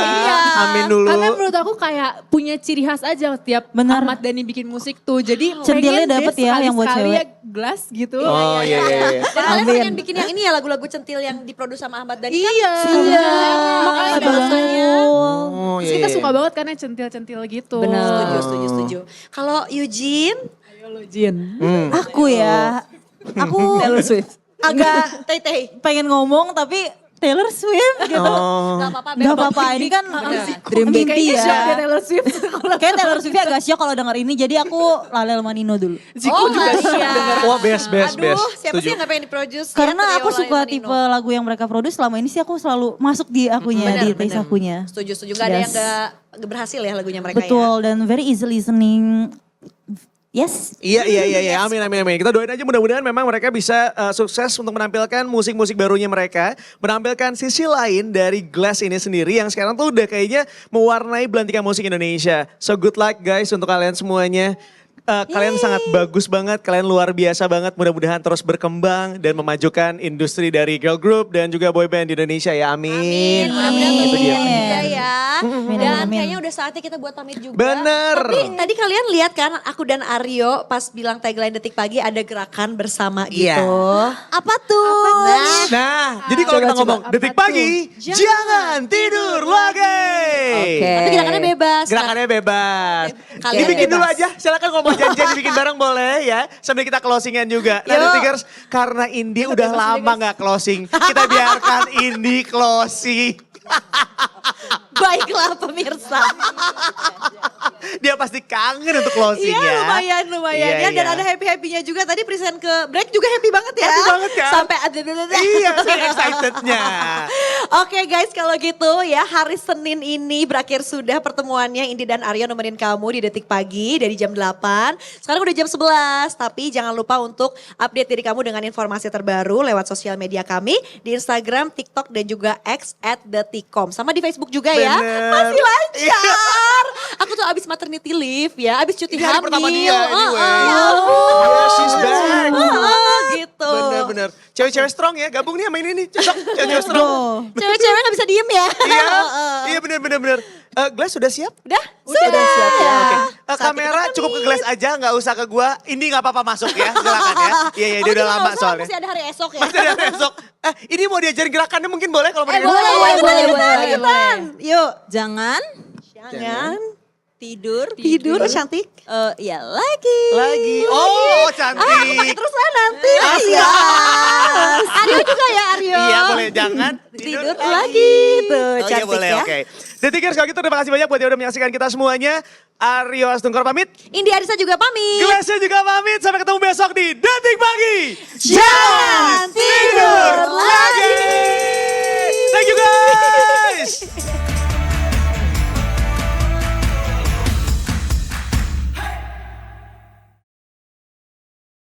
Speaker 5: Amin dulu.
Speaker 6: Karena menurut aku kayak punya ciri khas aja tiap
Speaker 2: Benar.
Speaker 6: Ahmad Dhani bikin musik tuh. Jadi
Speaker 2: Centilnya
Speaker 6: pengen
Speaker 2: dapet
Speaker 6: deh
Speaker 2: ya yang buat
Speaker 6: sekali-sekali
Speaker 2: cewek.
Speaker 6: ya gelas gitu.
Speaker 5: Oh iya.
Speaker 1: Dan kalian pengen bikin yang ini ya lagu-lagu centil yang diproduksi sama Ahmad Dhani kan?
Speaker 6: Iya.
Speaker 1: Makanya
Speaker 2: Ada
Speaker 1: bahasanya.
Speaker 5: Oh
Speaker 6: Terus kita suka banget karena centil-centil gitu.
Speaker 1: Setuju. Kalau Eugene,
Speaker 6: Ayo lo Jin.
Speaker 2: Aku ya, aku
Speaker 7: Taylor Swift.
Speaker 2: agak
Speaker 1: Teh.
Speaker 2: pengen ngomong tapi Taylor Swift gitu.
Speaker 1: Gak apa-apa.
Speaker 2: Gak apa-apa, ini kan
Speaker 7: Dream big.
Speaker 2: mimpi
Speaker 6: Kayaknya shock ya
Speaker 2: ya.
Speaker 6: Taylor Swift.
Speaker 2: Kayak Taylor Swift agak syok kalau denger ini, jadi aku Lalel Manino dulu.
Speaker 1: Oh iya.
Speaker 5: Wah best.
Speaker 1: Aduh, siapa
Speaker 5: Setuju.
Speaker 1: sih yang gak pengen diproduce?
Speaker 2: Karena
Speaker 1: Ya,
Speaker 2: aku
Speaker 1: Trio
Speaker 2: suka
Speaker 1: Lain
Speaker 2: tipe
Speaker 1: Manino.
Speaker 2: lagu yang mereka produce, selama ini sih aku selalu masuk di akunya, di taste akunya.
Speaker 1: Setuju. Gak ada yang
Speaker 2: Yes.
Speaker 1: gak berhasil ya lagunya mereka ya.
Speaker 2: Betul, dan very easy listening. Yes.
Speaker 5: Iya. Amin. Kita doain aja mudah-mudahan memang mereka bisa sukses untuk menampilkan musik-musik barunya mereka. Menampilkan sisi lain dari Glass ini sendiri yang sekarang tuh udah kayaknya mewarnai belantikan musik Indonesia. So good luck guys untuk kalian semuanya. Kalian sangat bagus banget, kalian luar biasa banget. Mudah-mudahan terus berkembang dan memajukan industri dari girl group dan juga boy band di Indonesia ya. Amin.
Speaker 1: Mudah-mudahan
Speaker 2: Amin.
Speaker 1: itu dia ya. Dan
Speaker 2: amin.
Speaker 1: kayaknya udah saatnya kita buat pamit juga.
Speaker 5: Bener.
Speaker 1: Tapi tadi kalian lihat kan aku dan Aryo pas bilang tagline Detik Pagi ada gerakan bersama
Speaker 5: Iya.
Speaker 1: gitu. Apa tuh?
Speaker 5: Nah, jadi kalau kita ngomong detik pagi, jangan tidur lagi.
Speaker 7: Oke.
Speaker 1: Tapi gerakannya bebas.
Speaker 5: Gerakannya bebas.
Speaker 1: Kalian
Speaker 5: Dibikin dulu
Speaker 1: bebas.
Speaker 5: aja, silakan ngomong janjian dibikin bareng boleh ya. Sambil kita closingan juga. Nah,
Speaker 1: Yuk.
Speaker 5: Detikers, karena Indi udah lama gak closing, kita biarkan Indi closing.
Speaker 1: Baiklah pemirsa.
Speaker 5: Dia pasti kangen untuk closing
Speaker 1: Iya
Speaker 5: ya.
Speaker 1: lumayan
Speaker 5: Iya,
Speaker 1: ya. Dan
Speaker 5: iya.
Speaker 1: ada happy-happynya juga. Tadi present ke break juga happy banget ya.
Speaker 5: Happy banget kan?
Speaker 1: Sampai ada
Speaker 5: Iya, saya excitednya.
Speaker 1: Oke guys, kalau gitu ya hari Senin ini berakhir sudah pertemuannya Indi dan Aryo nemenin kamu di Detik Pagi dari jam 8. Sekarang udah jam 11, tapi jangan lupa untuk update diri kamu dengan informasi terbaru lewat sosial media kami di Instagram, TikTok dan juga X @detikcom. Sama di Facebook juga ya.
Speaker 5: Bener.
Speaker 1: Masih lancar. Aku tuh abis maternity leave ya, abis cuti
Speaker 5: Ini hari
Speaker 1: hamil.
Speaker 5: pertama dia anyway.
Speaker 1: Ya ampun.
Speaker 5: Yeah, she's back.
Speaker 1: Gitu.
Speaker 5: Bener-bener. Cewek-cewek strong ya, gabung nih sama ini nih. Cocok, cewek-cewek strong.
Speaker 1: Cewek-cewek gak bisa diem ya.
Speaker 5: Iya, iya bener-bener. Glass sudah siap?
Speaker 1: Udah?
Speaker 5: Sudah siap ya. Oke.
Speaker 1: Saat
Speaker 5: Kamera
Speaker 1: kita
Speaker 5: cukup ke Glass aja, nggak usah ke gua. Ini nggak apa-apa masuk ya, silakan ya. Iya, iya, dia udah lama soalnya.
Speaker 1: Masih ada hari esok ya.
Speaker 5: Masih ada besok. Ini mau diajarin gerakannya mungkin boleh kalau mau
Speaker 7: boleh.
Speaker 1: Cepetan. Yuk.
Speaker 7: Jangan
Speaker 1: Jangan
Speaker 7: tidur.
Speaker 1: tidur cantik.
Speaker 7: Ya lagi.
Speaker 5: Lagi. Oh,
Speaker 1: Pakai
Speaker 5: cantik.
Speaker 1: terus lah nanti. Iya. Aryo juga ya Aryo.
Speaker 5: Iya, boleh. Jangan
Speaker 1: Tidur lagi. Tuh
Speaker 5: Oh iya
Speaker 1: cantik
Speaker 5: boleh,
Speaker 1: ya.
Speaker 5: oke. Detikers kalau gitu terima kasih banyak buat yang udah menyaksikan kita semuanya. Aryo Astungkor pamit.
Speaker 1: Indi Arisa juga pamit.
Speaker 5: Glassnya juga pamit. Sampai ketemu besok di Detik Pagi.
Speaker 1: Jangan tidur lagi.
Speaker 5: Thank you guys.